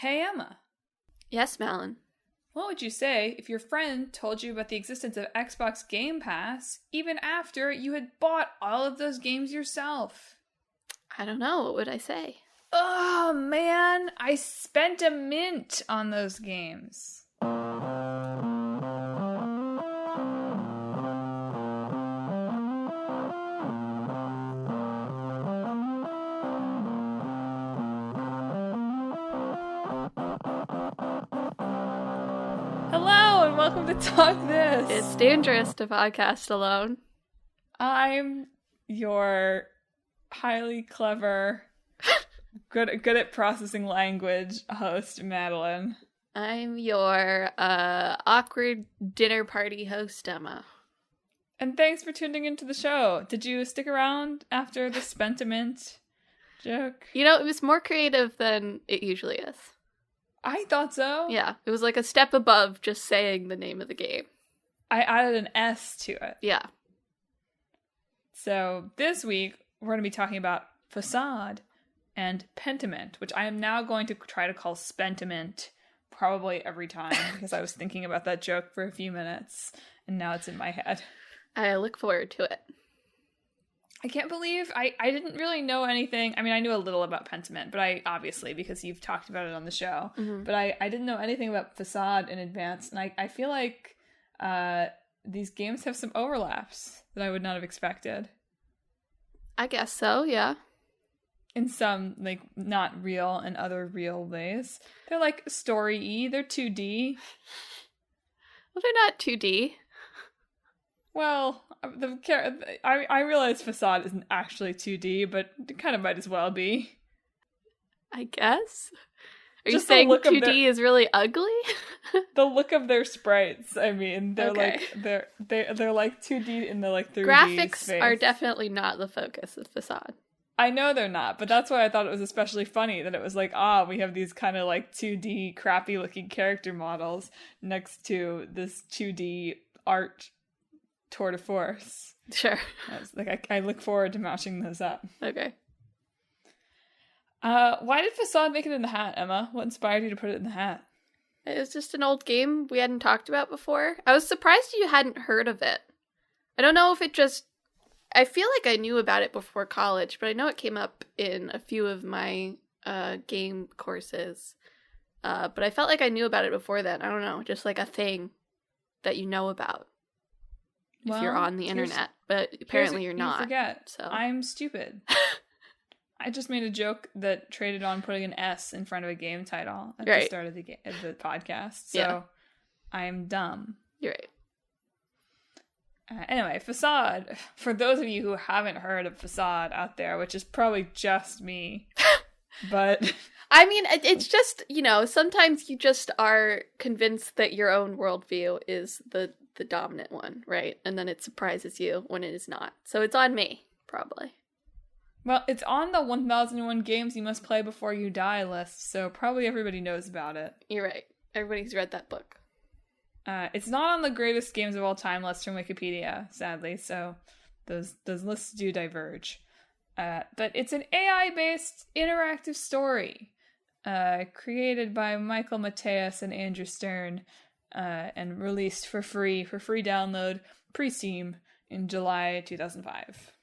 Hey Emma, Yes, Madelyn. what would you say if your friend told you about the existence of Xbox Game Pass even after you had bought all of those games yourself? I don't know. What would I say? Oh man, I spent a mint on those games. Hello and welcome to Talk This. It's dangerous to podcast alone. I'm your highly clever, good at processing language host, Madelyn. I'm your awkward dinner party host, Emma. And thanks for tuning into the show. Did you stick around after the Pentiment joke? You know, it was more creative than it usually is. I thought so. Yeah, it was like a step above just saying the name of the game. I added an S to it. Yeah. So this week, we're going to be talking about Façade and Pentiment, which I am now going to try to call Spentiment probably every time because I was thinking about that joke for a few minutes and now it's in my head. I look forward to it. I can't believe I didn't really know anything. I mean, I knew a little about Pentiment, but I obviously, because you've talked about it on the show, but I didn't know anything about Façade in advance. And I feel like these games have some overlaps that I would not have expected. I guess so, yeah. In some, like, not real and other real ways. They're like story-y, they're 2D. Well, they're not 2D. Well, I realize Façade isn't actually 2D, but it kind of might as well be. I guess. Are Just you saying the look of 2D is really ugly? The look of their sprites, I mean, they're Okay. like they're like 2D in the like 3D Graphics space. are definitely not the focus of Façade. I know they're not, but that's why I thought it was especially funny that it was like, we have these kind of like 2D crappy looking character models next to this 2D art tour de force. Sure. I was like, I look forward to matching those up. Okay. Why did Façade make it in the hat, Emma? What inspired you to put it in the hat? It was just an old game we hadn't talked about before. I was surprised you hadn't heard of it. I don't know if it just... I feel like I knew about it before college, but I know it came up in a few of my game courses. But I felt like I knew about it before then. I don't know, just like a thing that you know about if you're on the internet. But apparently you're not. You forget. So. I'm stupid. I just made a joke that traded on putting an S in front of a game title at the start of the podcast. So yeah. I'm dumb. You're right. Anyway, Façade. For those of you who haven't heard of Façade out there, which is probably just me, but... I mean, it's just, sometimes you just are convinced that your own worldview is the dominant one, right? And then it surprises you when it is not. So it's on me, probably. Well, it's on the 1001 games you must play before you die list, so probably everybody knows about it. You're right. Everybody's read that book. It's not on the greatest games of all time list from Wikipedia, sadly, so those lists do diverge. But it's an AI-based interactive story created by Michael Mateus and Andrew Stern and released for free download pre-Steam in July 2005.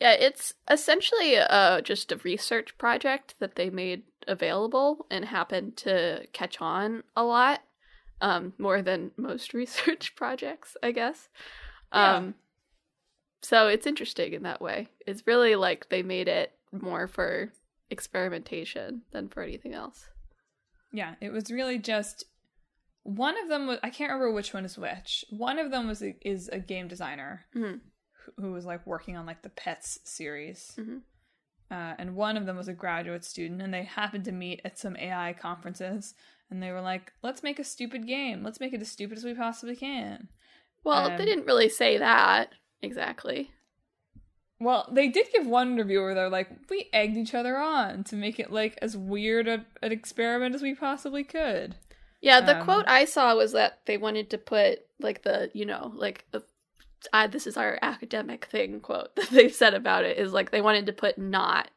Yeah, it's essentially just a research project that they made available and happened to catch on a lot, more than most research projects, I guess. Yeah. So it's interesting in that way. It's really like they made it more for experimentation than for anything else. Yeah, it was really just... One of them was... I can't remember which one is which. One of them is a game designer. Mm-hmm. Who was like working on like the Pets series. Mm-hmm. And one of them was a graduate student, and they happened to meet at some AI conferences, and they were like, let's make a stupid game. Let's make it as stupid as we possibly can. Well, they didn't really say that exactly. Well, they did give one interview where they're like, we egged each other on to make it like as weird an experiment as we possibly could. Yeah, the quote I saw was that they wanted to put like this is our academic thing quote that they've said about it is like they wanted to put not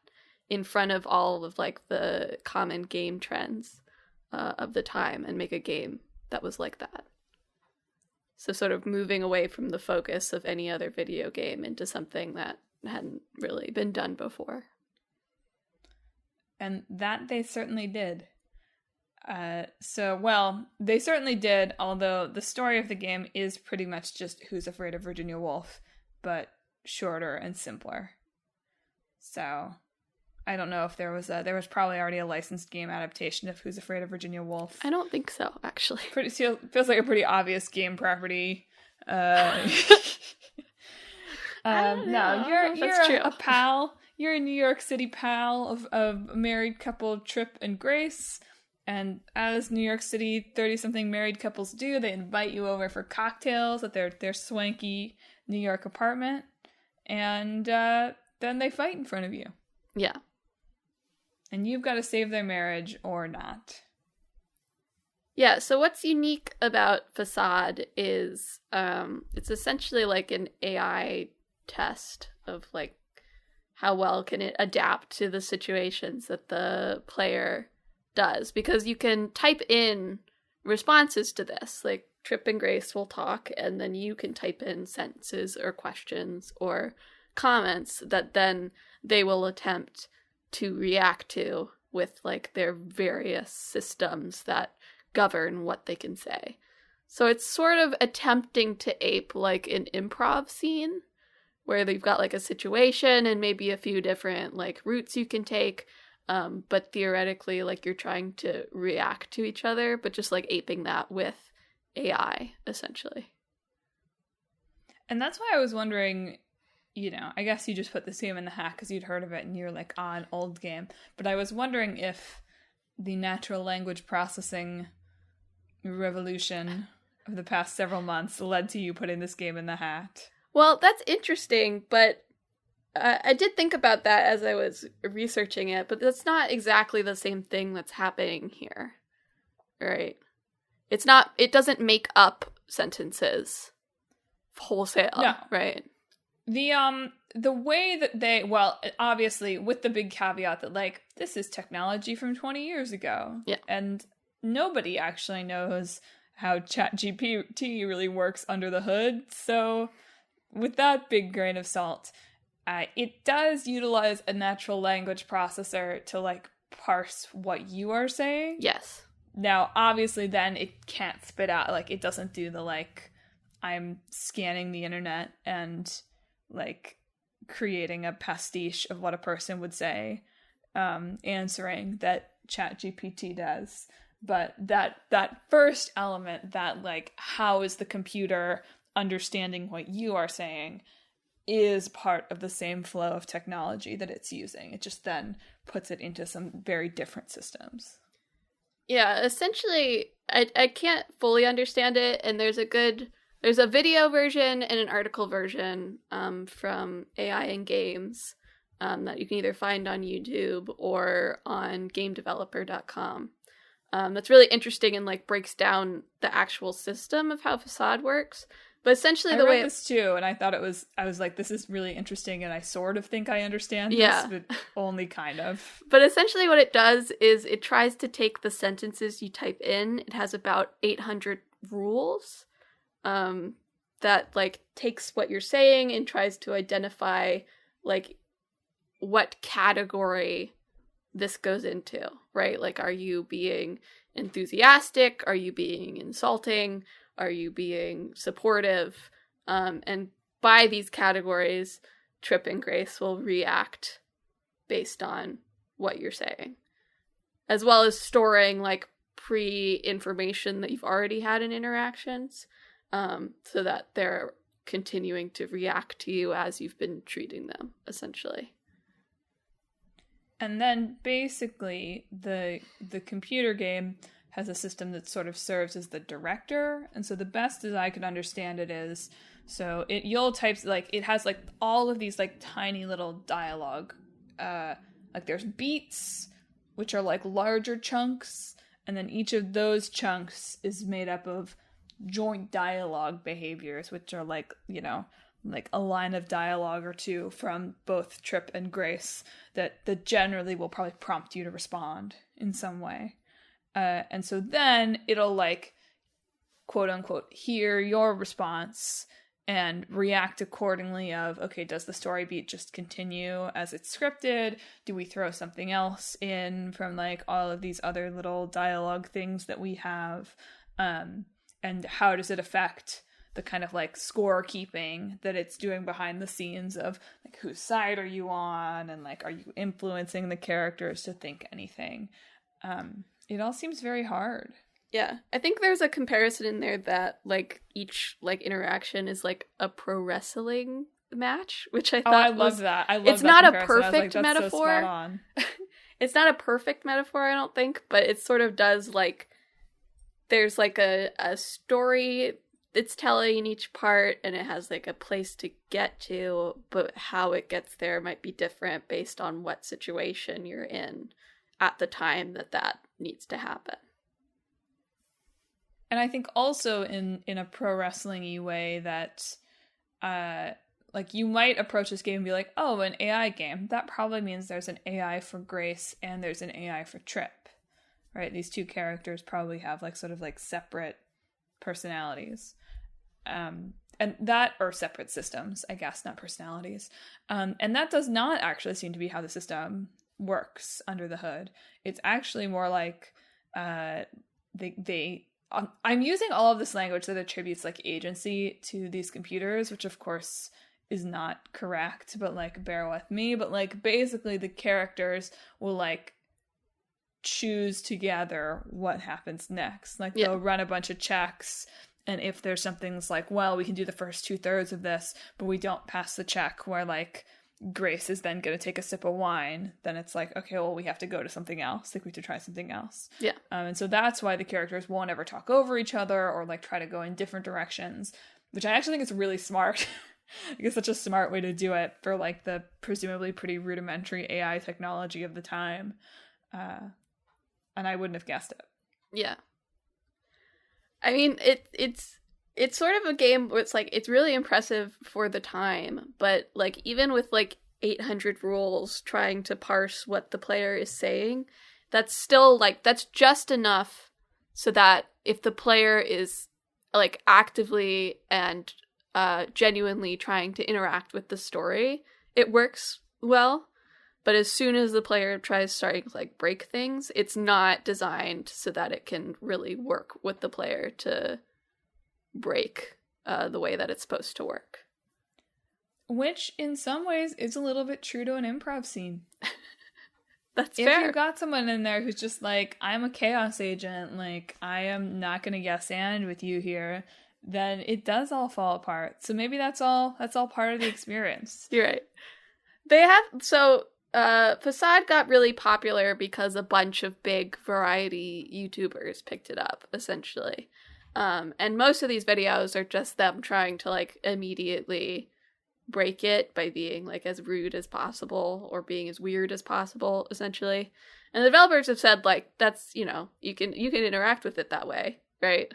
in front of all of like the common game trends of the time and make a game that was like that. So sort of moving away from the focus of any other video game into something that hadn't really been done before. And that they certainly did. They certainly did, although the story of the game is pretty much just Who's Afraid of Virginia Woolf, but shorter and simpler. So, I don't know if there was probably already a licensed game adaptation of Who's Afraid of Virginia Woolf. I don't think so, actually. Feels like a pretty obvious game property. No, you're a pal. You're a New York City pal of a married couple, Trip and Grace. And as New York City 30-something married couples do, they invite you over for cocktails at their swanky New York apartment. And then they fight in front of you. Yeah. And you've got to save their marriage or not. Yeah, so what's unique about Façade is it's essentially like an AI test of like how well can it adapt to the situations that the player does, because you can type in responses to this, like Trip and Grace will talk, and then you can type in sentences or questions or comments that then they will attempt to react to with like their various systems that govern what they can say. So it's sort of attempting to ape like an improv scene where they've got like a situation and maybe a few different like routes you can take. But theoretically, like, you're trying to react to each other, but just, like, aping that with AI, essentially. And that's why I was wondering, I guess you just put this game in the hat because you'd heard of it and you're like, an old game. But I was wondering if the natural language processing revolution of the past several months led to you putting this game in the hat. Well, that's interesting, but I did think about that as I was researching it, but that's not exactly the same thing that's happening here, right? It doesn't make up sentences wholesale, no. Right? The way that obviously with the big caveat that like, this is technology from 20 years ago. Yeah. And nobody actually knows how ChatGPT really works under the hood. So with that big grain of salt, it does utilize a natural language processor to, like, parse what you are saying. Yes. Now, obviously, then it can't spit out, like, it doesn't do the, like, I'm scanning the internet and, like, creating a pastiche of what a person would say, answering that ChatGPT does. But that first element, that, like, how is the computer understanding what you are saying, is part of the same flow of technology that it's using. It just then puts it into some very different systems. Yeah, essentially, I can't fully understand it, and there's a video version and an article version from AI and Games that you can either find on YouTube or on gamedeveloper.com. That's really interesting and like breaks down the actual system of how Façade works. But essentially I read this too, and I was like, this is really interesting, and I sort of think I understand this, but only kind of. But essentially what it does is it tries to take the sentences you type in. It has about 800 rules that, like, takes what you're saying and tries to identify, like, what category this goes into, right? Like, are you being enthusiastic? Are you being insulting? Are you being supportive? And by these categories, Trip and Grace will react based on what you're saying, as well as storing like pre-information that you've already had in interactions, so that they're continuing to react to you as you've been treating them, essentially. And then basically the computer game has a system that sort of serves as the director. And so the best as I could understand it is, so you'll type, like, it has like all of these like tiny little dialogue, like there's beats, which are like larger chunks, and then each of those chunks is made up of joint dialogue behaviors, which are like, like a line of dialogue or two from both Trip and Grace that generally will probably prompt you to respond in some way. And so then it'll like, quote unquote, hear your response and react accordingly of, okay, does the story beat just continue as it's scripted? Do we throw something else in from like all of these other little dialogue things that we have? And how does it affect the kind of like scorekeeping that it's doing behind the scenes of like, whose side are you on? And like, are you influencing the characters to think anything? It all seems very hard. Yeah, I think there's a comparison in there that like each like interaction is like a pro wrestling match, which I thought I love that. I love it's that not a comparison. perfect I was like, that's metaphor. So spot on. It's not a perfect metaphor, I don't think, but it sort of does like there's like a story it's telling in each part, and it has like a place to get to, but how it gets there might be different based on what situation you're in at the time that needs to happen. And I think also in a pro wrestling-y way that like you might approach this game and be like, oh, an AI game. That probably means there's an AI for Grace and there's an AI for Trip. Right? These two characters probably have like sort of like separate personalities. And that, or separate systems, I guess, not personalities. And that does not actually seem to be how the system works under the hood. It's actually more like I'm using all of this language that attributes like agency to these computers, which of course is not correct, but like bear with me. But like basically the characters will like choose together what happens next. Like they'll run a bunch of checks, and if there's something's like, well, we can do the first 2/3 of this, but we don't pass the check where like Grace is then going to take a sip of wine, then it's like, okay, well, we have to go to something else. Like, we have to try something else. Yeah. And so that's why the characters won't ever talk over each other or, like, try to go in different directions, which I actually think is really smart. I think it's such a smart way to do it for, like, the presumably pretty rudimentary AI technology of the time. And I wouldn't have guessed it. Yeah. I mean, it's sort of a game where it's like, it's really impressive for the time, but like even with like 800 rules trying to parse what the player is saying, that's still like, that's just enough so that if the player is like actively and genuinely trying to interact with the story, it works well. But as soon as the player starting to like break things, it's not designed so that it can really work with the player to break the way that it's supposed to work. Which, in some ways, is a little bit true to an improv scene. That's fair. If you've got someone in there who's just like, I'm a chaos agent, like, I am not going to yes and with you here, then it does all fall apart. So maybe that's all part of the experience. You're right. Façade got really popular because a bunch of big variety YouTubers picked it up, essentially. And most of these videos are just them trying to, like, immediately break it by being, like, as rude as possible or being as weird as possible, essentially. And the developers have said, like, that's, you know, you can interact with it that way, right?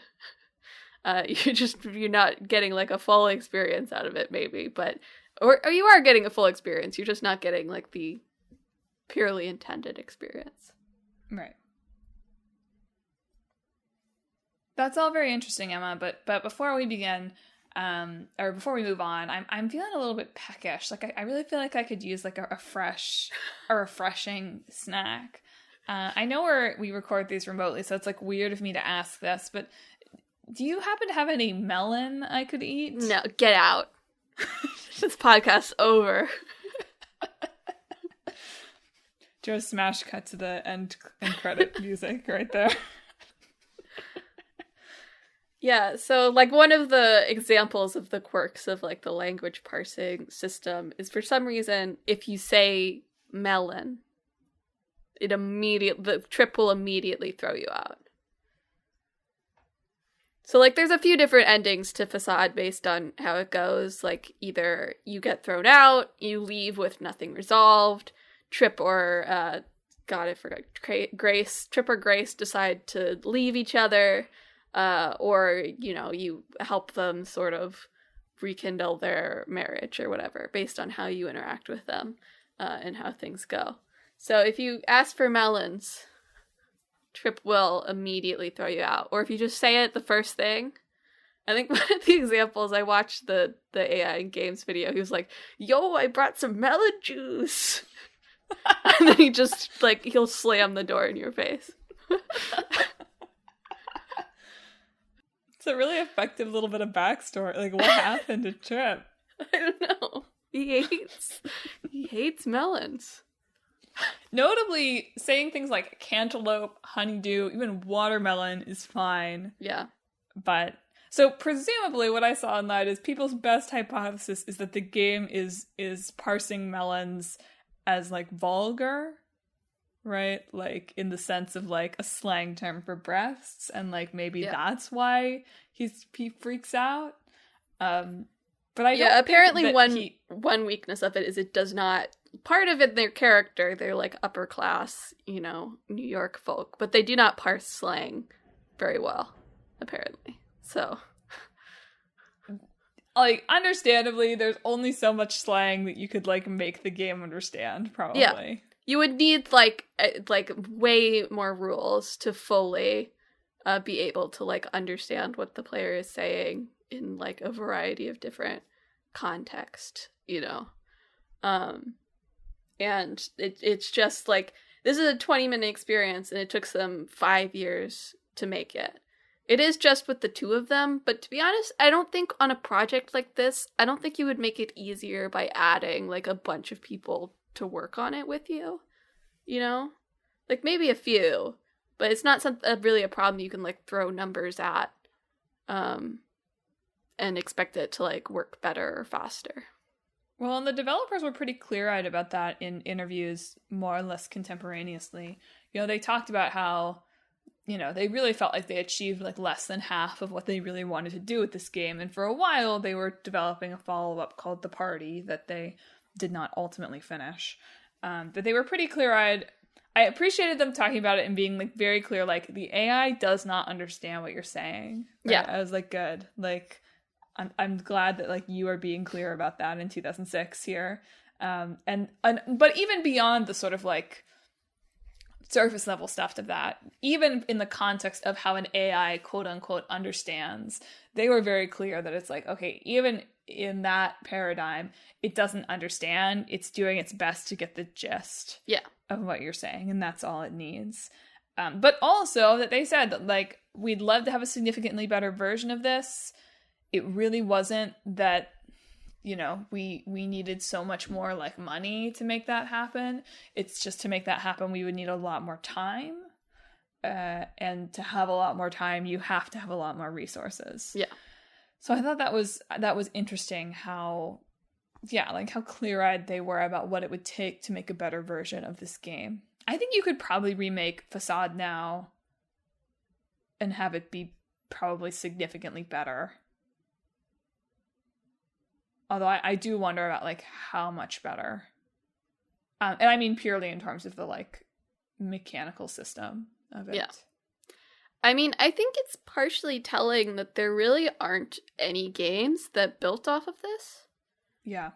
You're not getting, like, a full experience out of it, maybe, but, or you are getting a full experience, you're just not getting, like, the purely intended experience. Right. That's all very interesting, Emma, but before we begin, or before we move on, I'm feeling a little bit peckish. Like, I really feel like I could use, like, a refreshing snack. I know we record these remotely, so it's, like, weird of me to ask this, but do you happen to have any melon I could eat? No, get out. This podcast's over. Joe's smash cut to the end credit music right there. Yeah, so, like, one of the examples of the quirks of, like, the language parsing system is, for some reason, if you say melon, the trip will immediately throw you out. So, like, there's a few different endings to Façade based on how it goes. Like, either you get thrown out, you leave with nothing resolved, Trip or, Trip or Grace decide to leave each other, or, you know, you help them sort of rekindle their marriage or whatever based on how you interact with them and how things go. So if you ask for melons, Trip will immediately throw you out. Or if you just say it the first thing. I think one of the examples, I watched the AI games video. He was like, yo, I brought some melon juice. And then he just, like, he'll slam the door in your face. It's a really effective little bit of backstory. Like, what happened to Trip? I don't know. He hates melons. Notably, saying things like cantaloupe, honeydew, even watermelon is fine. Yeah. But, so presumably what I saw online is people's best hypothesis is that the game is parsing melons as, like, vulgar, right? Like, in the sense of, like, a slang term for breasts, and, like, maybe that's why he freaks out. But I don't apparently think one weakness of it is it does not, part of it, their character, they're like upper class, you know, New York folk, but they do not parse slang very well, apparently. So, like, understandably, there's only so much slang that you could, like, make the game understand, probably. Yeah. You would need, like way more rules to fully be able to, like, understand what the player is saying in, like, a variety of different context, you know? And it's just, like, this is a 20-minute experience, and it took them 5 years to make it. It is just with the two of them, but to be honest, I don't think on a project like this, I don't think you would make it easier by adding, like, a bunch of people to work on it with you, you know? Like, maybe a few, but it's not really a problem you can, like, throw numbers at, and expect it to, like, work better or faster. Well, and the developers were pretty clear-eyed about that in interviews more or less contemporaneously. You know, they talked about how, you know, they really felt like they achieved, like, less than half of what they really wanted to do with this game. And for a while, they were developing a follow-up called The Party that they did not ultimately finish. But they were pretty clear-eyed. I appreciated them talking about it and being, like, very clear, like, the AI does not understand what you're saying. Right? Yeah. I was like, good. Like, I'm glad that, like, you are being clear about that in 2006 here. But even beyond the sort of, like, surface level stuff of that, even in the context of how an AI quote unquote understands, they were very clear that it's like, okay, even in that paradigm, it doesn't understand. It's doing its best to get the gist of what you're saying, and that's all it needs. But also that they said that, like, we'd love to have a significantly better version of this. It really wasn't that, you know, we needed so much more, like, money to make that happen. It's just to make that happen, we would need a lot more time. And to have a lot more time, you have to have a lot more resources. Yeah. So I thought that was interesting how, like, how clear-eyed they were about what it would take to make a better version of this game. I think you could probably remake Façade now and have it be probably significantly better. Although I do wonder about, like, how much better. And I mean purely in terms of the, like, mechanical system of it. Yeah. I mean, I think it's partially telling that there really aren't any games that built off of this. Yeah.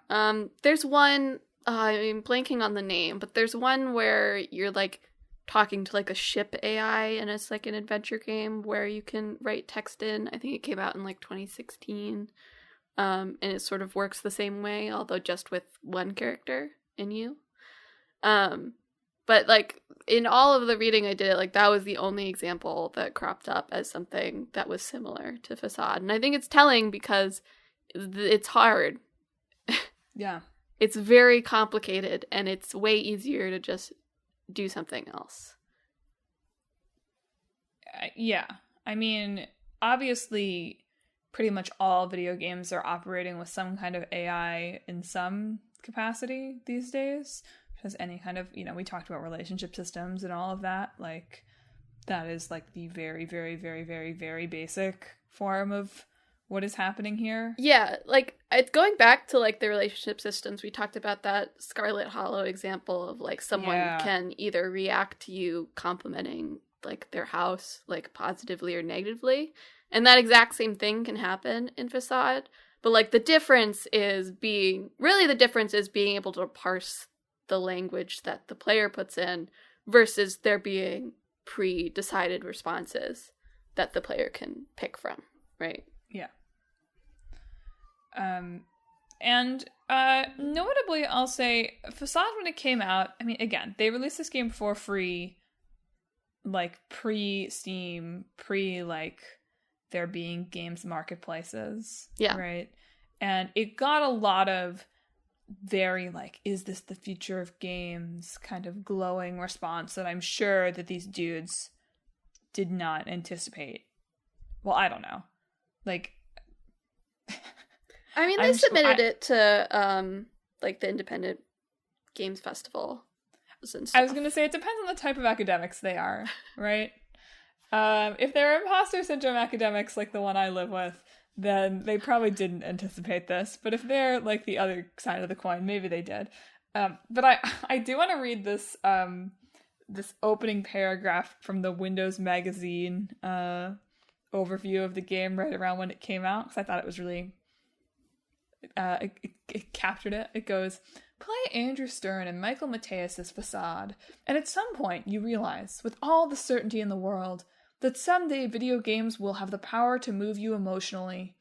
There's one, I'm blanking on the name, but there's one where you're, like, talking to, like, a ship AI, and it's, like, an adventure game where you can write text in. I think it came out in, like, 2016. And it sort of works the same way, although just with one character in you. But, like, in all of the reading I did, like, that was the only example that cropped up as something that was similar to Façade. And I think it's telling because it's hard. Yeah. It's very complicated, and it's way easier to just do something else. Yeah. I mean, obviously, pretty much all video games are operating with some kind of AI in some capacity these days. Because any kind of, you know, we talked about relationship systems and all of that. Like, that is, like, the very, very, very, very, very basic form of what is happening here. Yeah, like, it's going back to, like, the relationship systems. We talked about that Scarlet Hollow example of, like, someone can either react to you complimenting, like, their house, like, positively or negatively. And that exact same thing can happen in Façade. But like the difference is being able to parse the language that the player puts in versus there being pre-decided responses that the player can pick from, right? Yeah. And notably, I'll say, Façade, when it came out, I mean, again, they released this game for free, like, pre-Steam, like, there being games marketplaces. Yeah. Right? And it got a lot of very, like, is this the future of games kind of glowing response that I'm sure that these dudes did not anticipate. Well, I don't know. Like... I mean, they submitted it to, like, the Independent Games Festival and stuff. I was going to say, it depends on the type of academics they are, right? If they're imposter syndrome academics like the one I live with, then they probably didn't anticipate this. But if they're, like, the other side of the coin, maybe they did. But I do want to read this this opening paragraph from the Windows Magazine overview of the game right around when it came out, because I thought it was really... It captured it. It goes, play Andrew Stern and Michael Mateus' Façade, and at some point you realize, with all the certainty in the world, that someday video games will have the power to move you emotionally.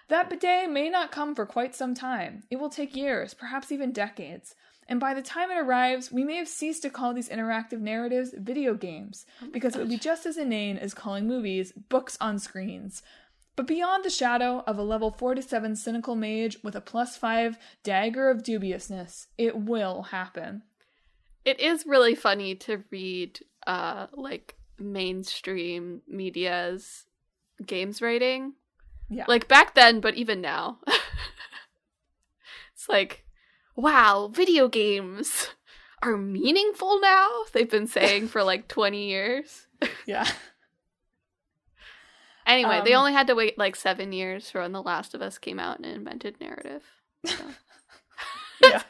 That day may not come for quite some time. It will take years, perhaps even decades. And by the time it arrives, we may have ceased to call these interactive narratives video games, because it would be just as inane as calling movies books on screens. But beyond the shadow of a level 47 cynical mage with a +5 dagger of dubiousness, it will happen. It is really funny to read, like, mainstream media's games rating. Yeah. Like, back then, but even now. It's like, wow, video games are meaningful now? They've been saying for, like, 20 years. Yeah. Anyway, they only had to wait like 7 years for when The Last of Us came out and invented narrative. So. Yeah.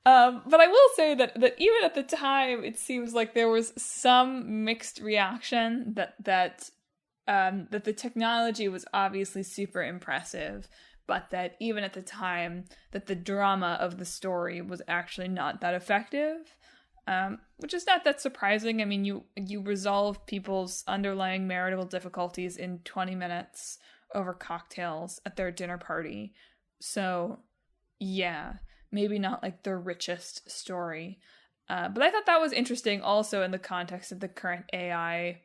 But I will say that even at the time, it seems like there was some mixed reaction that the technology was obviously super impressive, but that even at the time, that the drama of the story was actually not that effective. Which is not that surprising. I mean, you resolve people's underlying marital difficulties in 20 minutes over cocktails at their dinner party. So, yeah, maybe not like the richest story. But I thought that was interesting also in the context of the current AI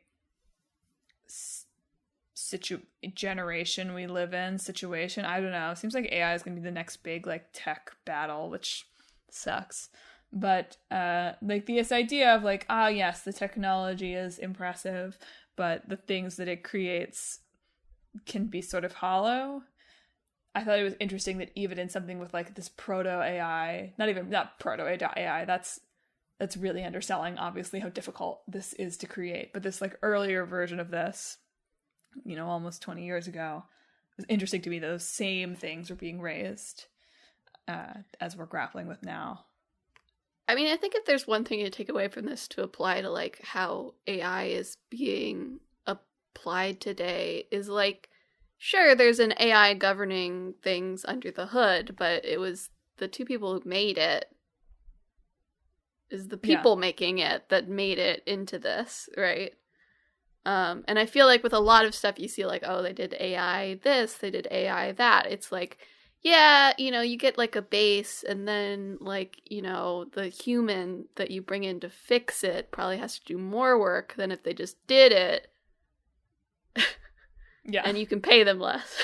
generation we live in, situation. I don't know. It seems like AI is going to be the next big like tech battle, which sucks. But, like, this idea of, like, yes, the technology is impressive, but the things that it creates can be sort of hollow. I thought it was interesting that even in something with, like, this proto-AI, not proto-AI, that's really underselling, obviously, how difficult this is to create. But this, like, earlier version of this, you know, almost 20 years ago, it was interesting to me that those same things were being raised as we're grappling with now. I mean, I think if there's one thing to take away from this to apply to, like, how AI is being applied today is, like, sure, there's an AI governing things under the hood, but it was the two people who made it, is the people making it that made it into this, right? And I feel like with a lot of stuff you see, like, oh, they did AI this, they did AI that. It's like, yeah, you know, you get, like, a base, and then, like, you know, the human that you bring in to fix it probably has to do more work than if they just did it. Yeah. And you can pay them less.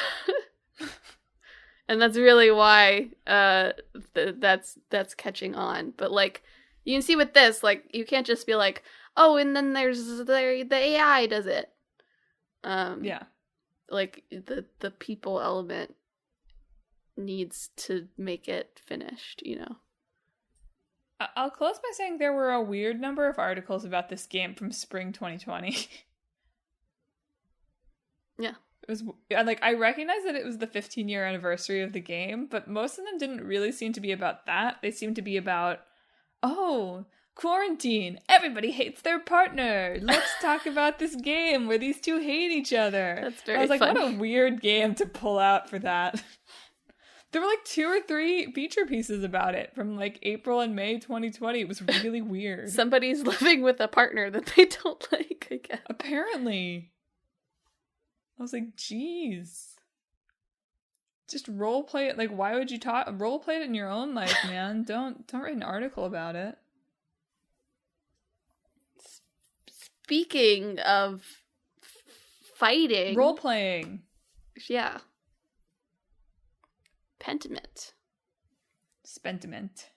And that's really why that's catching on. But, like, you can see with this, like, you can't just be like, oh, and then there's the AI does it. Yeah. Like, the people element needs to make it finished, you know. I'll close by saying there were a weird number of articles about this game from spring 2020. Yeah. It was, like, I recognize that it was the 15-year anniversary of the game, but most of them didn't really seem to be about that. They seemed to be about, oh, quarantine. Everybody hates their partner. Let's talk about this game where these two hate each other. That's very I was like, funny. what a weird game to pull out for that. There were like 2 or 3 feature pieces about it from like April and May 2020. It was really weird. Somebody's living with a partner that they don't like, I guess. Apparently. I was like, geez. Just role play it. Like, why would you role play it in your own life, man? Don't write an article about it. Speaking of fighting. Role playing. Yeah. Pentiment. Spentiment.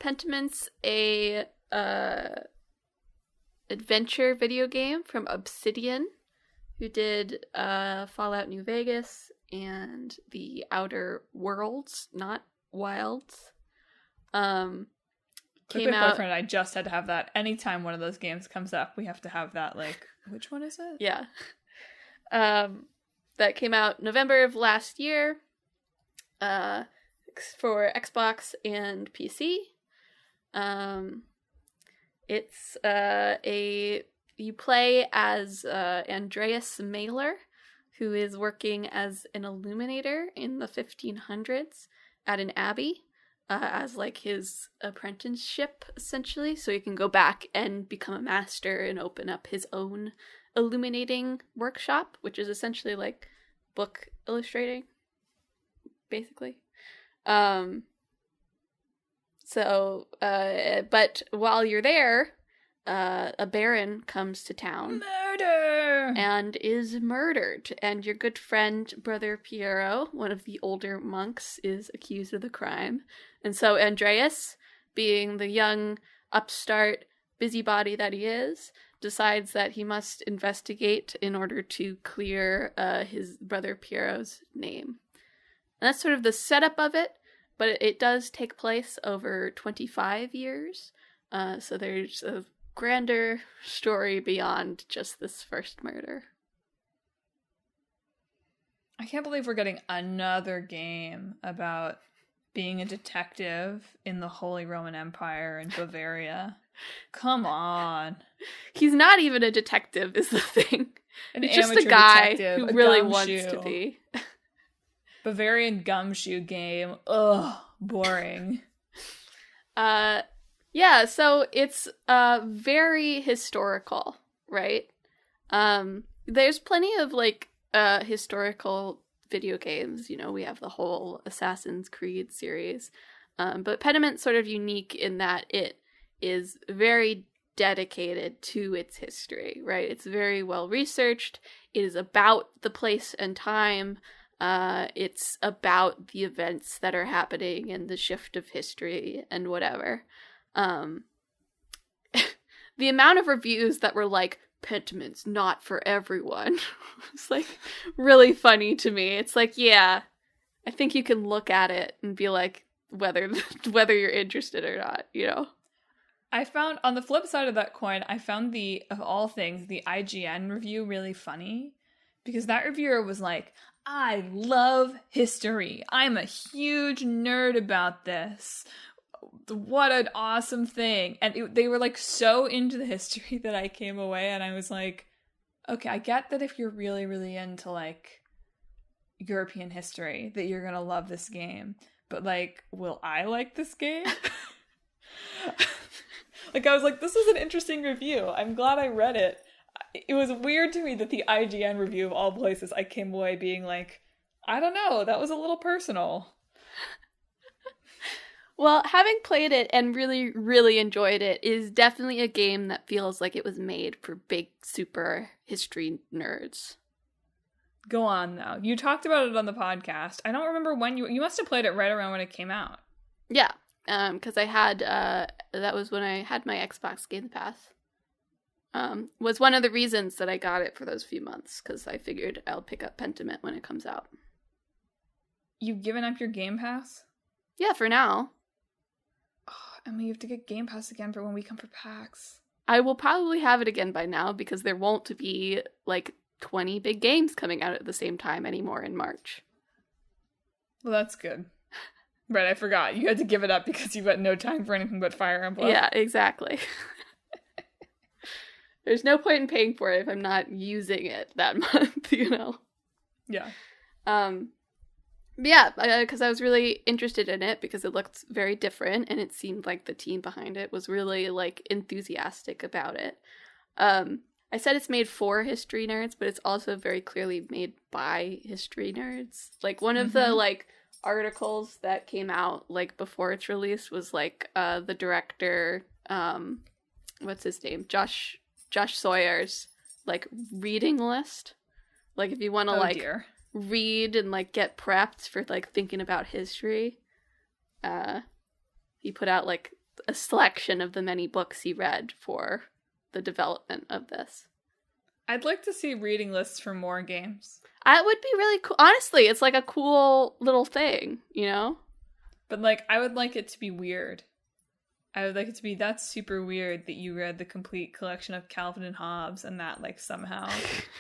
Pentiment's a adventure video game from Obsidian, who did Fallout New Vegas and The Outer Worlds, not Wilds. Quick Came out. boyfriend and I just had to have that. Anytime one of those games comes up, we have to have that. Like, which one is it? Yeah. That came out November of last year for Xbox and PC. It's you play as Andreas Mailer, who is working as an illuminator in the 1500s at an abbey as like his apprenticeship, essentially. So he can go back and become a master and open up his own illuminating workshop, which is essentially like book illustrating, basically. But while you're there, a baron comes to town. Murder! And is murdered. And your good friend, Brother Piero, one of the older monks, is accused of the crime. And so Andreas, being the young, upstart, busybody that he is, decides that he must investigate in order to clear his brother Piero's name. And that's sort of the setup of it, but it does take place over 25 years. So there's a grander story beyond just this first murder. I can't believe we're getting another game about being a detective in the Holy Roman Empire in Bavaria. Come on. He's not even a detective, is the thing. He's just a amateur guy detective, who really gumshoe. wants to be. Bavarian gumshoe game. Ugh, boring. Yeah, so it's very historical, right? There's plenty of like historical video games. You know, we have the whole Assassin's Creed series. But Pentiment's sort of unique in that it is very dedicated to its history, right? It's very well researched. It is about the place and time. It's about the events that are happening and the shift of history and whatever. The amount of reviews that were like, Pentiment's not for everyone. It's like really funny to me. It's like, yeah, I think you can look at it and be like, whether you're interested or not, you know? I found, on the flip side of that coin, I found of all things, the IGN review really funny. Because that reviewer was like, I love history. I'm a huge nerd about this. What an awesome thing. And they were like so into the history that I came away and I was like, okay, I get that if you're really, really into like European history, that you're going to love this game. But like, will I like this game? Like, I was like, this is an interesting review. I'm glad I read it. It was weird to me that the IGN review of all places, I came away being like, I don't know, that was a little personal. Well, having played it and really, really enjoyed it is definitely a game that feels like it was made for big, super history nerds. Go on, though. You talked about it on the podcast. I don't remember when you must have played it right around when it came out. Yeah, because I had, that was when I had my Xbox Game Pass. Was one of the reasons that I got it for those few months, because I figured I'll pick up Pentiment when it comes out. You've given up your Game Pass? Yeah, for now. Oh, Emma, you have to get Game Pass again for when we come for PAX. I will probably have it again by now, because there won't be, like, 20 big games coming out at the same time anymore in March. Well, that's good. Right, I forgot. You had to give it up because you've got no time for anything but Fire Emblem. Yeah, exactly. There's no point in paying for it if I'm not using it that month, you know? Yeah. Yeah, because I was really interested in it because it looked very different, and it seemed like the team behind it was really, like, enthusiastic about it. I said it's made for history nerds, but it's also very clearly made by history nerds. Like, one of the, like, articles that came out, like, before its release was, like, the director, what's his name? Josh Sawyer's, like, reading list. Like, if you want to, dear. read and, like, get prepped for, like, thinking about history, he put out, like, a selection of the many books he read for the development of this. I'd like to see reading lists for more games. It would be really cool. Honestly, it's like a cool little thing, you know? But, like, I would like it to be weird. I would like it to be, that's super weird that you read the complete collection of Calvin and Hobbes and that, like, somehow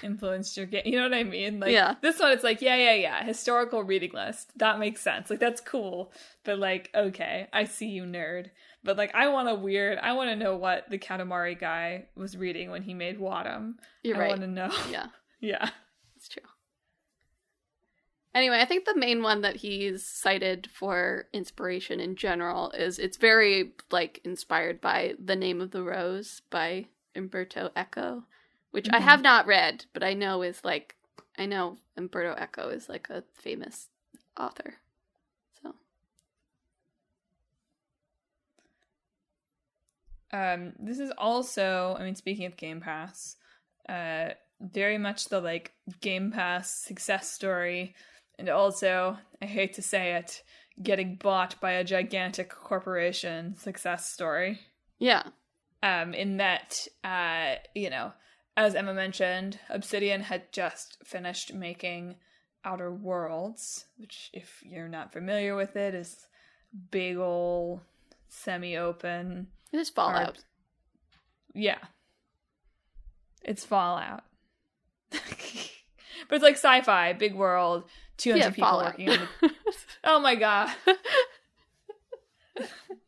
influenced your game. You know what I mean? Like, Yeah. This one, it's like, yeah. Historical reading list. That makes sense. Like, that's cool. But, like, okay, I see you, nerd. But, like, I want to know what the Katamari guy was reading when he made Wadham. You're right. I want to know. Yeah. Yeah. It's true. Anyway, I think the main one that he's cited for inspiration in general is it's very, like, inspired by The Name of the Rose by Umberto Eco, which I have not read, but I know Umberto Eco is, like, a famous author. So. This is also, I mean, speaking of Game Pass, very much the, like, Game Pass success story. And also, I hate to say it, getting bought by a gigantic corporation success story. Yeah. In that, you know, as Emma mentioned, Obsidian had just finished making Outer Worlds, which, if you're not familiar with it, is big ol' semi-open. It is Fallout. Yeah. It's Fallout. But it's like sci-fi, big world, 200 people Fallout. working on it. Oh my god.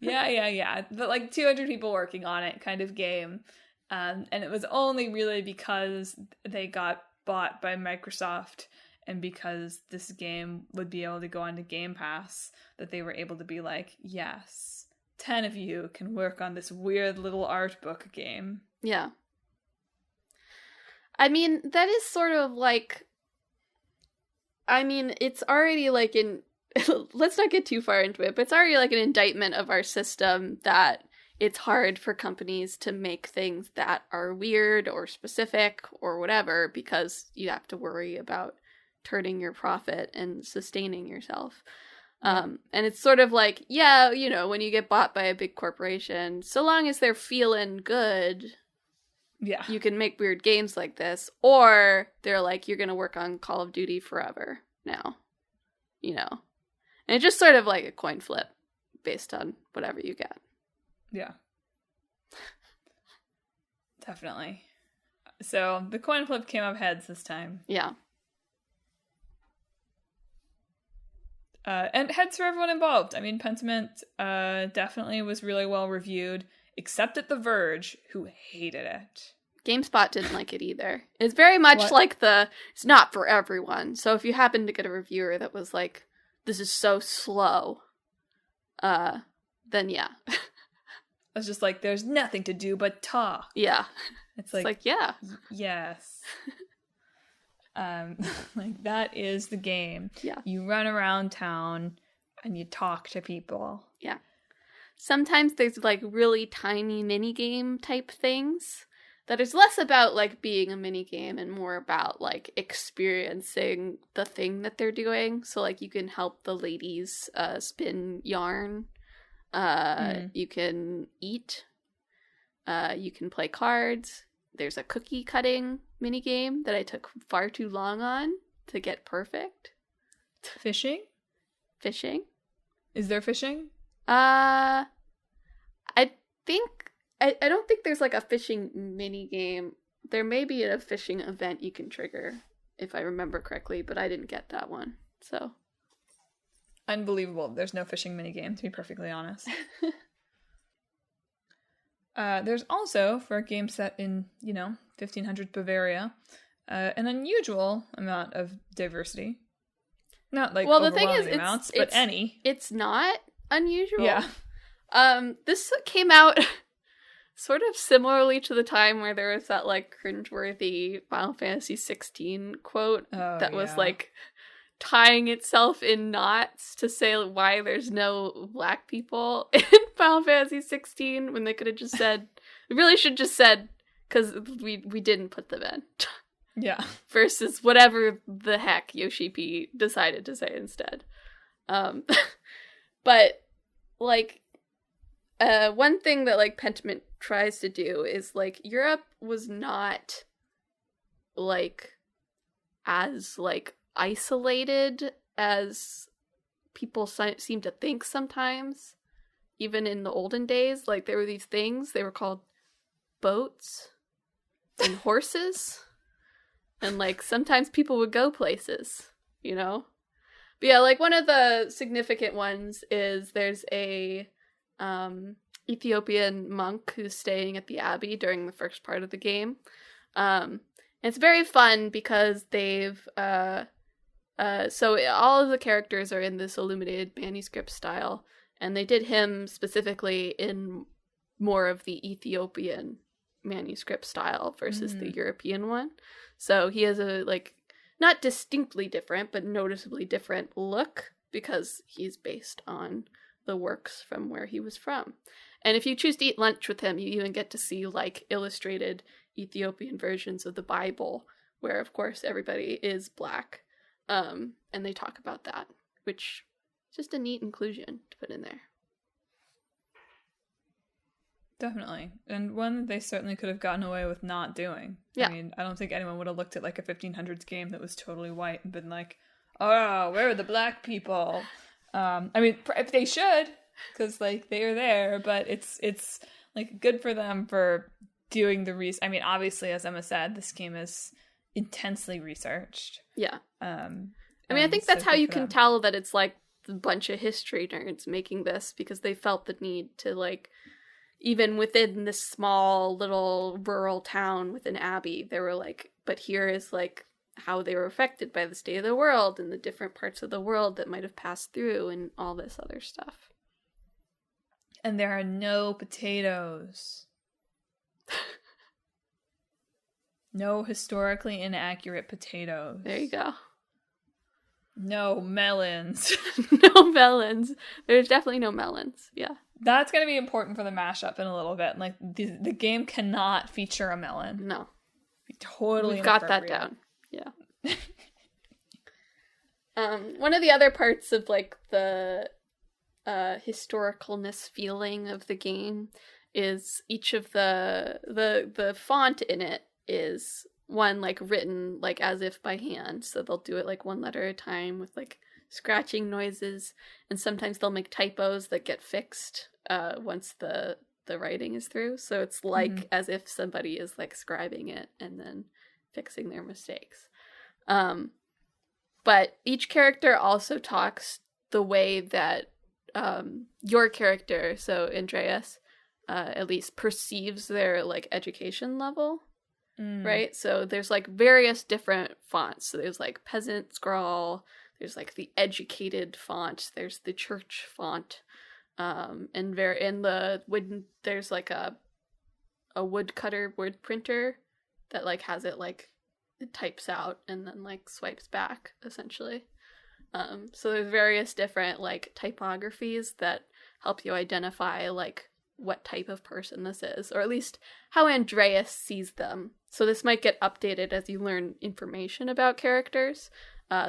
Yeah. But like 200 people working on it kind of game. And it was only really because they got bought by Microsoft and because this game would be able to go onto Game Pass that they were able to be like, yes, 10 of you can work on this weird little art book game. Yeah. I mean, that is sort of like, it's already like let's not get too far into it, but it's already like an indictment of our system that it's hard for companies to make things that are weird or specific or whatever because you have to worry about turning your profit and sustaining yourself. And it's sort of like, yeah, you know, when you get bought by a big corporation, so long as they're feeling good, yeah, you can make weird games like this, or they're like, you're going to work on Call of Duty forever now, you know? And it's just sort of like a coin flip based on whatever you get. Yeah. Definitely. So the coin flip came up heads this time. Yeah. And heads for everyone involved. I mean, Pentiment definitely was really well reviewed, except at The Verge, who hated it. GameSpot didn't like it either. It's very much like it's not for everyone. So if you happen to get a reviewer that was like, this is so slow, then yeah. I was just like, there's nothing to do but talk. Yeah. It's like yeah. Yes. Like, that is the game. Yeah. You run around town and you talk to people. Yeah. Sometimes there's like really tiny mini game type things that is less about like being a mini game and more about like experiencing the thing that they're doing. So like you can help the ladies spin yarn. You can eat. You can play cards. There's a cookie cutting mini game that I took far too long on to get perfect. Fishing? Is there fishing? I don't think there's like a fishing mini game. There may be a fishing event you can trigger, if I remember correctly, but I didn't get that one. So Unbelievable. There's no fishing minigame, to be perfectly honest. There's also, for a game set in, 1500s Bavaria, an unusual amount of diversity. Not like well, the thing is, amounts, but any. It's not unusual. Yeah. This came out sort of similarly to the time where there was that like cringeworthy Final Fantasy 16 quote was like tying itself in knots to say why there's no black people in Final Fantasy 16 when they could have just said, we really should just said, because we didn't put them in. Yeah. Versus whatever the heck Yoshi P decided to say instead. But like one thing that like Pentiment tries to do is like Europe was not like as like isolated as people seem to think sometimes, even in the olden days. Like there were these things, they were called boats and horses, and like sometimes people would go places, but yeah, like one of the significant ones is there's a Ethiopian monk who's staying at the abbey during the first part of the game. And it's very fun because they've so all of the characters are in this illuminated manuscript style, and they did him specifically in more of the Ethiopian manuscript style versus the European one. So he has a like not distinctly different, but noticeably different look because he's based on the works from where he was from. And if you choose to eat lunch with him, you even get to see like illustrated Ethiopian versions of the Bible, where of course everybody is black. And they talk about that, which is just a neat inclusion to put in there. Definitely. And one that they certainly could have gotten away with not doing. Yeah. I mean, I don't think anyone would have looked at like a 1500s game that was totally white and been like, oh, where are the black people? I mean, they should, because like they are there, but it's like good for them for doing the research. I mean, obviously, as Emma said, this game is intensely researched. Yeah. I mean, I think that's how you can tell that it's like a bunch of history nerds making this, because they felt the need to like, even within this small little rural town with an abbey, they were like, but here is like how they were affected by the state of the world and the different parts of the world that might have passed through and all this other stuff. And there are no potatoes. No historically inaccurate potatoes. There you go. No melons. No melons. There's definitely no melons. Yeah. That's going to be important for the mashup in a little bit. Like, the game cannot feature a melon. No. Totally We've got that down. Yeah. One of the other parts of, like, the historicalness feeling of the game is each of the font in it is one, like, written, like, as if by hand. So they'll do it, like, one letter at a time with, like, scratching noises, and sometimes they'll make typos that get fixed once the writing is through. So it's like as if somebody is like scribing it and then fixing their mistakes. But each character also talks the way that your character, so Andreas, at least perceives their like education level. Right? So there's like various different fonts. So there's like peasant scrawl, there's like the educated font, there's the church font, and in the wood, there's like a woodcutter word printer that like has it like it types out and then like swipes back essentially. So there's various different like typographies that help you identify like what type of person this is, or at least how Andreas sees them. So this might get updated as you learn information about characters.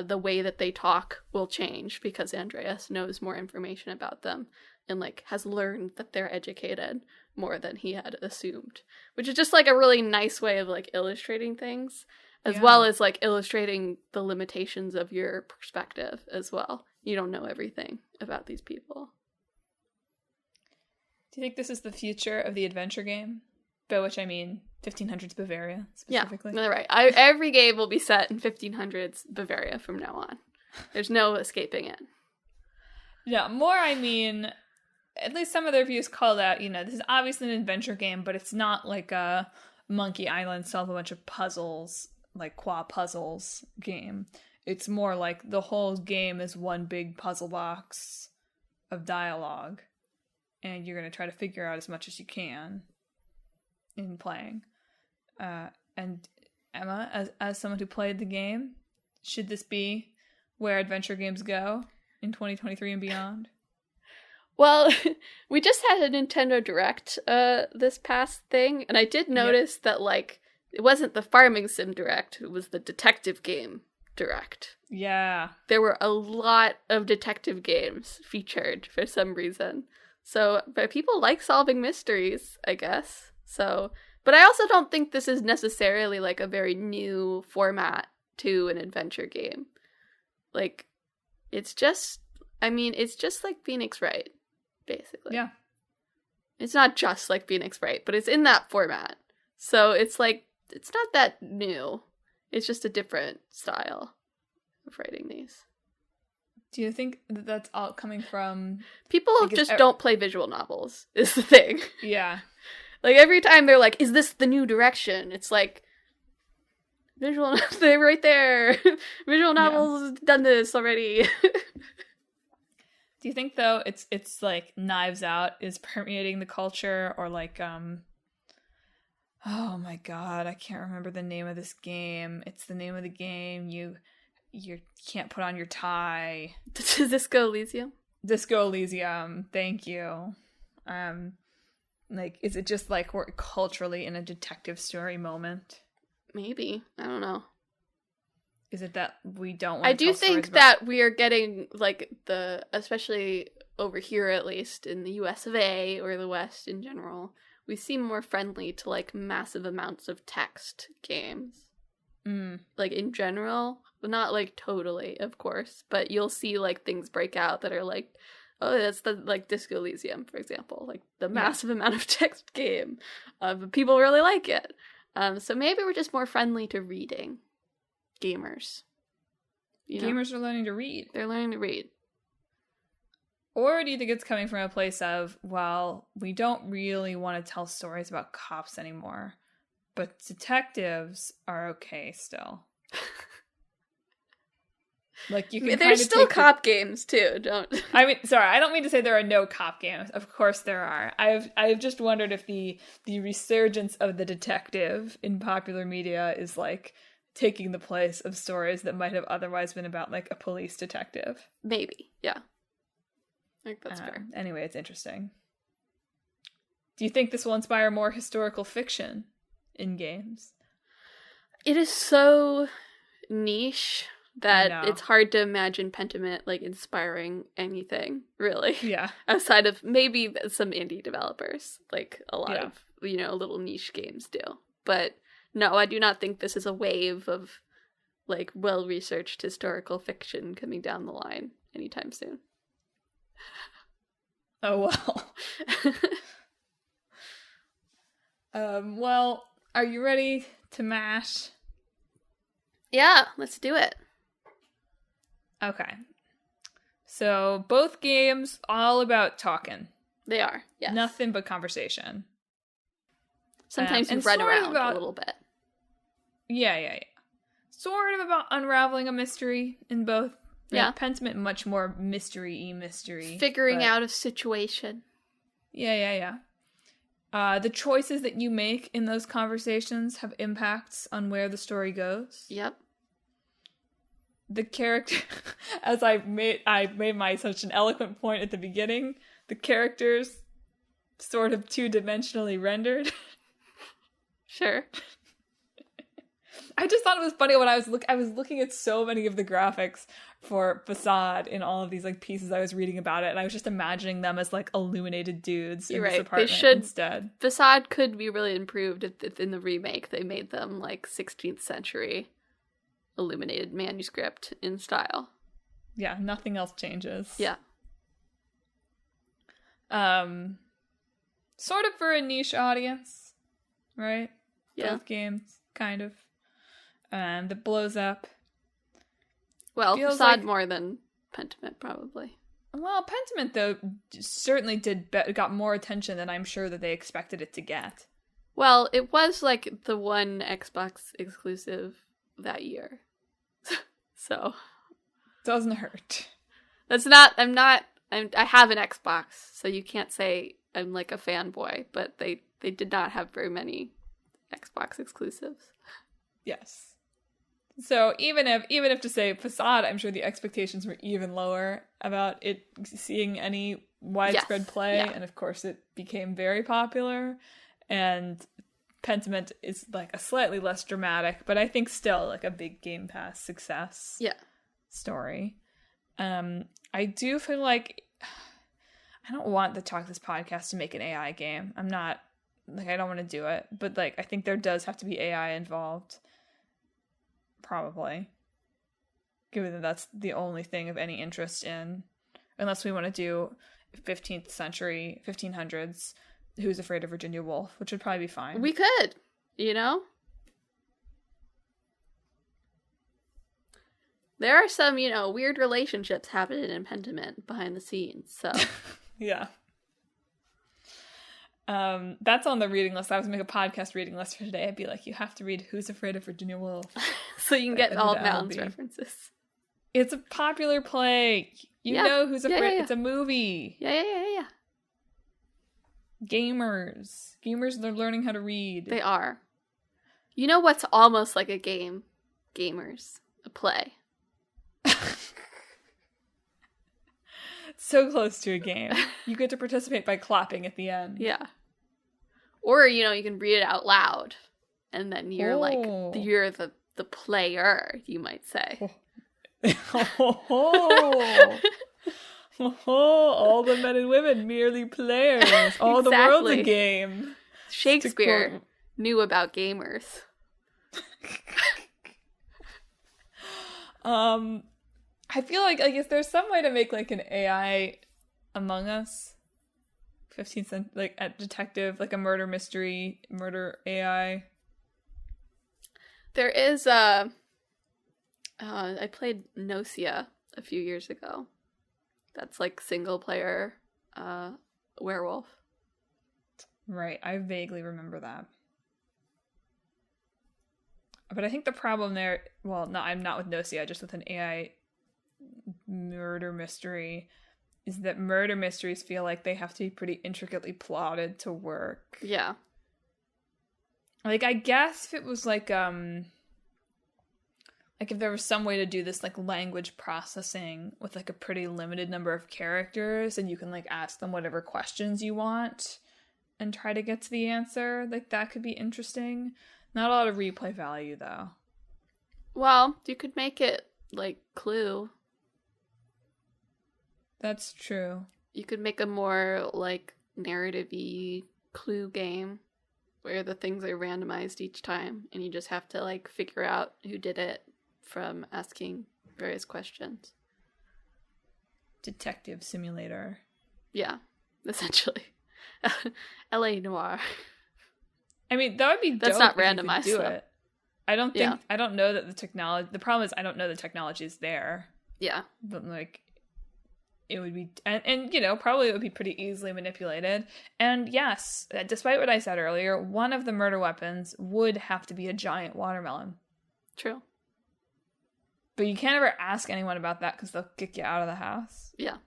The way that they talk will change because Andreas knows more information about them and like has learned that they're educated more than he had assumed, which is just like a really nice way of like illustrating things, as well as like illustrating the limitations of your perspective as well. You don't know everything about these people. Do you think this is the future of the adventure game? By which I mean 1500s Bavaria, specifically. Yeah, right. Every game will be set in 1500s Bavaria from now on. There's no escaping it. Yeah, more I mean, at least some of the reviews called out, this is obviously an adventure game, but it's not like a Monkey Island solve a bunch of puzzles, like qua puzzles game. It's more like the whole game is one big puzzle box of dialogue, and you're going to try to figure out as much as you can in playing. And Emma, as someone who played the game, should this be where adventure games go in 2023 and beyond? Well, we just had a Nintendo Direct this past thing, and I did notice that, like, it wasn't the farming sim Direct, it was the detective game Direct. Yeah. There were a lot of detective games featured for some reason. So, but people like solving mysteries, I guess. So, but I also don't think this is necessarily, like, a very new format to an adventure game. Like, it's just like Phoenix Wright, basically. Yeah. It's not just like Phoenix Wright, but it's in that format. So it's like, it's not that new. It's just a different style of writing these. Do you think that that's all coming from... People just don't play visual novels, is the thing. Yeah. Like, every time they're like, is this the new direction? It's like, they're right there. Visual novels done this already. Do you think, though, it's like Knives Out is permeating the culture, or like, oh my god, I can't remember the name of this game. It's the name of the game. You can't put on your tie. Disco Elysium? Disco Elysium, thank you. Like, is it just like we're culturally in a detective story moment? Maybe. I don't know. Is it that we don't want to I do think that we are getting, like, especially over here at least, in the US of A, or the West in general, we seem more friendly to, like, massive amounts of text games. Like, in general, not, like, totally, of course, but you'll see, like, things break out that are, like, oh, that's the, like, Disco Elysium, for example, like, the massive amount of text game. People really like it. So maybe we're just more friendly to reading. Gamers. Gamers are learning to read. They're learning to read. Or do you think it's coming from a place of, well, we don't really want to tell stories about cops anymore, but detectives are okay still? Like, you can There's still cop games too, don't... I mean, sorry, I don't mean to say there are no cop games. Of course there are. I've just wondered if the resurgence of the detective in popular media is, like, taking the place of stories that might have otherwise been about, like, a police detective. Maybe, yeah. I think that's fair. Anyway, it's interesting. Do you think this will inspire more historical fiction in games? It is so niche that it's hard to imagine Pentiment, like, inspiring anything, really. Yeah. Outside of maybe some indie developers, like a lot of, little niche games do. But no, I do not think this is a wave of, like, well-researched historical fiction coming down the line anytime soon. Oh, well. Well, are you ready to mash? Yeah, let's do it. Okay. So, both games all about talking. They are, yes. Nothing but conversation. Sometimes you run around a little bit. Yeah. Sort of about unraveling a mystery in both. Yeah. Pentiment, much more mystery. Figuring out a situation. Yeah. The choices that you make in those conversations have impacts on where the story goes. Yep. The character, as I made my such an eloquent point at the beginning, the characters sort of two-dimensionally rendered. Sure. I just thought it was funny when I was looking at so many of the graphics for Façade in all of these, like, pieces I was reading about it, and I was just imagining them as, like, illuminated dudes in this apartment instead. Façade could be really improved if in the remake they made them, like, 16th century illuminated manuscript in style. Yeah, nothing else changes. Yeah. Sort of for a niche audience, right? Yeah. Both games, kind of. That blows up. Well, Façade like... more than Pentiment, probably. Well, Pentiment, though, certainly got more attention than I'm sure that they expected it to get. Well, it was like the one Xbox exclusive that year. So. Doesn't hurt. I have an Xbox, so you can't say I'm like a fanboy, but they did not have very many Xbox exclusives. Yes. So even if to say Façade, I'm sure the expectations were even lower about it seeing any widespread play, and of course it became very popular. And Pentiment is like a slightly less dramatic, but I think still like a big Game Pass success. Story. I do feel like I don't want the Talk This podcast to make an AI game. I'm not like I don't want to do it, but like I think there does have to be AI involved. Probably. Given that that's the only thing of any interest in, unless we want to do 15th century, 1500s, Who's Afraid of Virginia Woolf, which would probably be fine. We could, you know? There are some, weird relationships happening in Pentiment behind the scenes, so. Yeah. That's on the reading list. I was going to make a podcast reading list for today. I'd be like, you have to read Who's Afraid of Virginia Woolf. So you can get all Mounds references. It's a popular play. You know Who's Afraid. Yeah. It's a movie. Yeah. Gamers, they're learning how to read. They are. You know what's almost like a game? Gamers. A play. So close to a game. You get to participate by clapping at the end. Yeah. Or, you can read it out loud. And then you're you're the player, you might say. All the men and women merely players. All the world's a game. Shakespeare knew about gamers. I feel like if there's some way to make like an AI Among Us, 15th century, like a detective, like a murder mystery, murder AI. There is I played Nocia a few years ago. That's like single player werewolf. Right, I vaguely remember that. But I think the problem there, well, no, I'm not with Nocia, just with an AI murder mystery, is that murder mysteries feel like they have to be pretty intricately plotted to work. Yeah. Like, I guess if it was like if there was some way to do this like language processing with like a pretty limited number of characters, and you can like ask them whatever questions you want and try to get to the answer, like that could be interesting. Not a lot of replay value though. Well, you could make it like Clue. That's true. You could make a more like narrative-y Clue game where the things are randomized each time and you just have to like figure out who did it from asking various questions. Detective simulator. Yeah, essentially. LA Noire. I mean, that would be dope. That's not if you randomized, could do though. it. I don't know that the technology, the problem is I don't know the technology is there. Yeah. But like it would be, and probably it would be pretty easily manipulated. And yes, despite what I said earlier, one of the murder weapons would have to be a giant watermelon. True. But you can't ever ask anyone about that because they'll kick you out of the house. Yeah.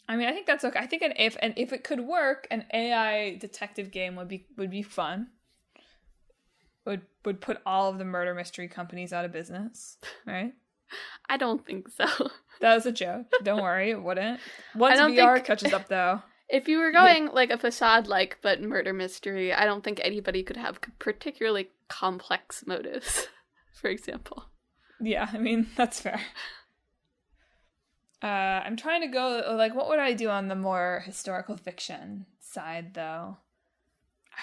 I mean, I think that's okay. I think if it could work, an AI detective game would be fun. Would put all of the murder mystery companies out of business, right? I don't think so. That was a joke. Don't worry, it wouldn't. Once VR catches up, though. If you were going like a Façade-like but murder mystery, I don't think anybody could have particularly complex motives, for example. Yeah, I mean, that's fair. I'm trying to go, like, what would I do on the more historical fiction side, though?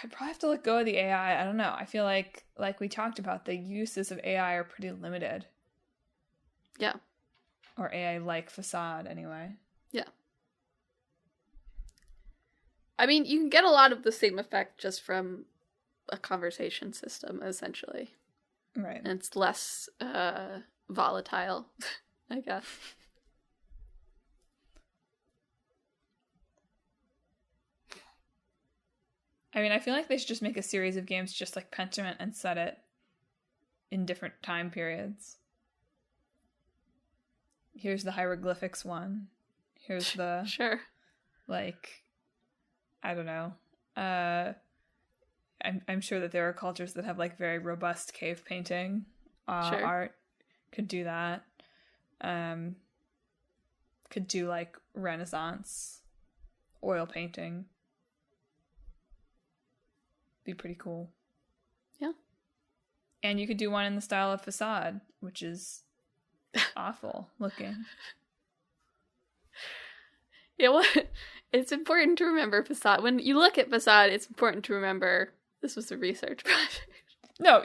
I'd probably have to let go of the AI. I don't know. I feel like we talked about, the uses of AI are pretty limited. Yeah. Or AI-like Façade, anyway. Yeah. I mean, you can get a lot of the same effect just from a conversation system, essentially. Right. And it's less volatile, I guess. I mean, I feel like they should just make a series of games just like Pentiment and set it in different time periods. Here's the hieroglyphics one. Here's the Sure. like, I don't know. I'm sure that there are cultures that have like very robust cave painting Sure. art. Could do that. Could do like Renaissance oil painting. Be pretty cool. Yeah. And you could do one in the style of Façade, which is awful looking. Yeah, well, it's important to remember Façade. When you look at Façade, it's important to remember this was a research project. No.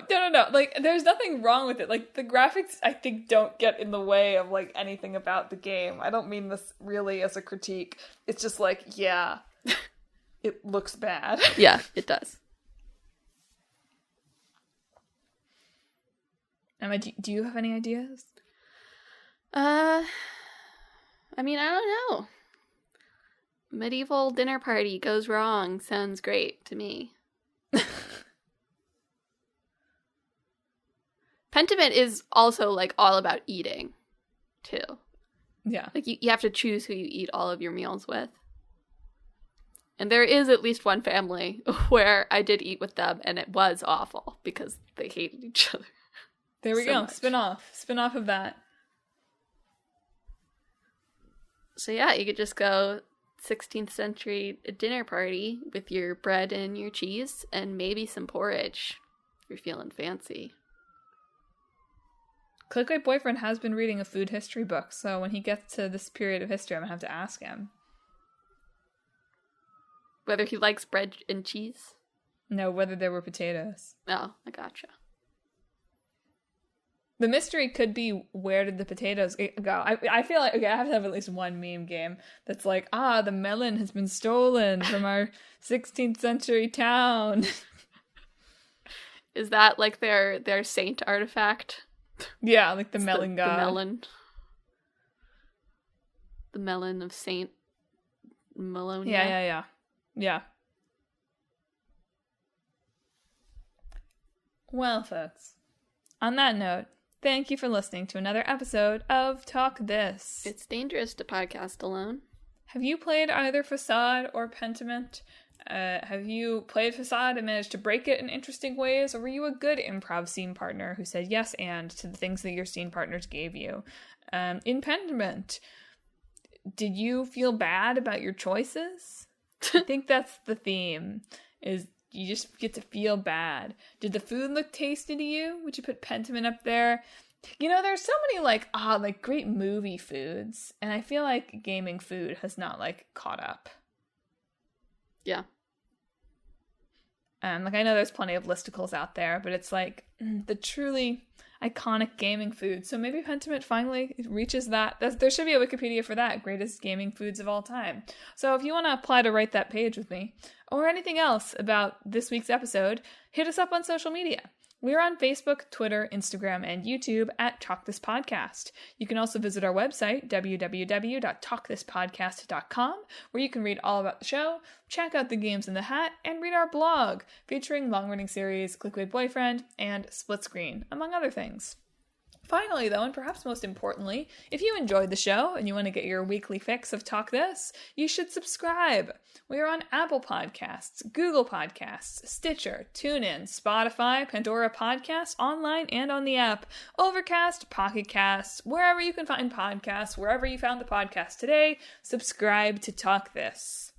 Like, there's nothing wrong with it. Like, the graphics, I think, don't get in the way of, like, anything about the game. I don't mean this really as a critique. It's just like, yeah, it looks bad. Yeah, it does. Emma, do you have any ideas? I mean, I don't know. Medieval dinner party goes wrong sounds great to me. Pentiment is also, like, all about eating, too. Yeah. Like, you have to choose who you eat all of your meals with. And there is at least one family where I did eat with them, and it was awful because they hated each other. There we so go. much. Spin off of that. So yeah, you could just go 16th century dinner party with your bread and your cheese and maybe some porridge if you're feeling fancy. Clickbait Boyfriend has been reading a food history book, so when he gets to this period of history, I'm gonna have to ask him. Whether he likes bread and cheese? No, whether there were potatoes. Oh, I gotcha. The mystery could be, where did the potatoes go? I feel like, okay, I have to have at least one meme game that's like, the melon has been stolen from our 16th century town. Is that like their saint artifact? Yeah, like the It's melon god. The melon. The melon of Saint Melonia. Yeah. Well, folks, on that note, thank you for listening to another episode of Talk This. It's dangerous to podcast alone. Have you played either Façade or Pentiment? Have you played Façade and managed to break it in interesting ways, or were you a good improv scene partner who said yes and to the things that your scene partners gave you? In Pentiment, did you feel bad about your choices? I think that's the theme, is you just get to feel bad. Did the food look tasty to you? Would you put Pentiment up there? You know, there's so many, like great movie foods, and I feel like gaming food has not, caught up. Yeah. I know there's plenty of listicles out there, but it's the truly iconic gaming food. So maybe Pentiment finally reaches that. There should be a Wikipedia for that, greatest gaming foods of all time. So if you want to apply to write that page with me, or anything else about this week's episode, hit us up on social media. We're on Facebook, Twitter, Instagram, and YouTube at Talk This Podcast. You can also visit our website, www.talkthispodcast.com, where you can read all about the show, check out the games in the hat, and read our blog, featuring long-running series Clickbait Boyfriend and Split Screen, among other things. Finally, though, and perhaps most importantly, if you enjoyed the show and you want to get your weekly fix of Talk This, you should subscribe. We are on Apple Podcasts, Google Podcasts, Stitcher, TuneIn, Spotify, Pandora Podcasts, online and on the app, Overcast, Pocket Casts, wherever you can find podcasts, wherever you found the podcast today, subscribe to Talk This.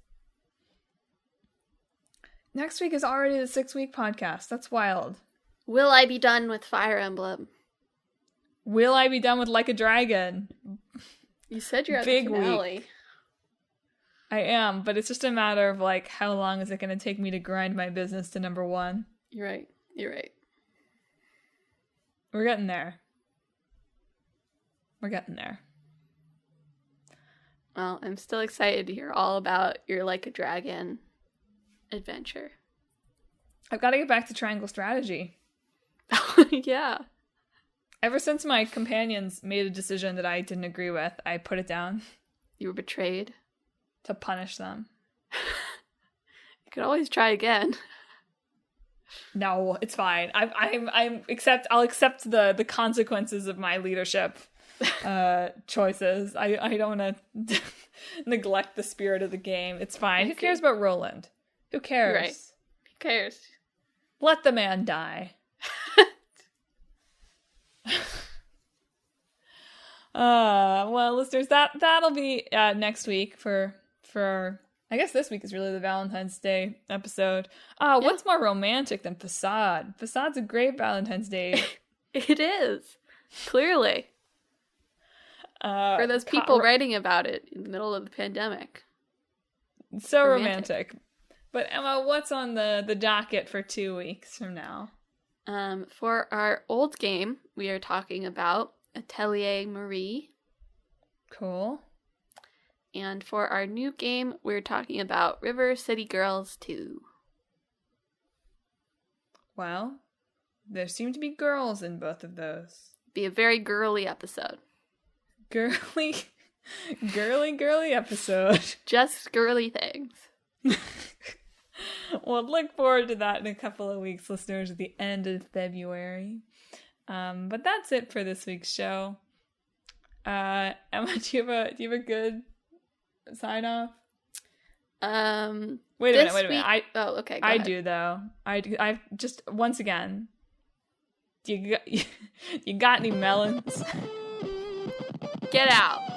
Next week is already the 6-week podcast. That's wild. Will I be done with Fire Emblem? Will I be done with Like a Dragon? You said you're at Big the finale. week. I am, but it's just a matter of how long is it going to take me to grind my business to number 1? You're right. We're getting there. Well, I'm still excited to hear all about your Like a Dragon adventure. I've got to get back to Triangle Strategy. Yeah. Ever since my companions made a decision that I didn't agree with, I put it down. You were betrayed. To punish them. could always try again. No, it's fine. I'll accept the consequences of my leadership choices. I don't want to neglect the spirit of the game. It's fine. Who cares about Roland? Who cares? Right. Who cares? Let the man die. Well, listeners, that'll be next week for I guess this week is really the Valentine's Day episode. What's more romantic than Façade? Façade's a great Valentine's Day. It is. Clearly. For those people writing about it in the middle of the pandemic. So romantic. But Emma, what's on the docket for 2 weeks from now? For our old game, we are talking about Atelier Marie. Cool. And for our new game, we're talking about River City Girls 2. Well, there seem to be girls in both of those. Be a very girly episode. Girly episode. Just girly things. Well, look forward to that in a couple of weeks, listeners, at the end of February. But that's it for this week's show. Emma, do you have a good sign off? Wait a minute. Okay. Go I ahead. do though. I just once again. You got any melons? Get out.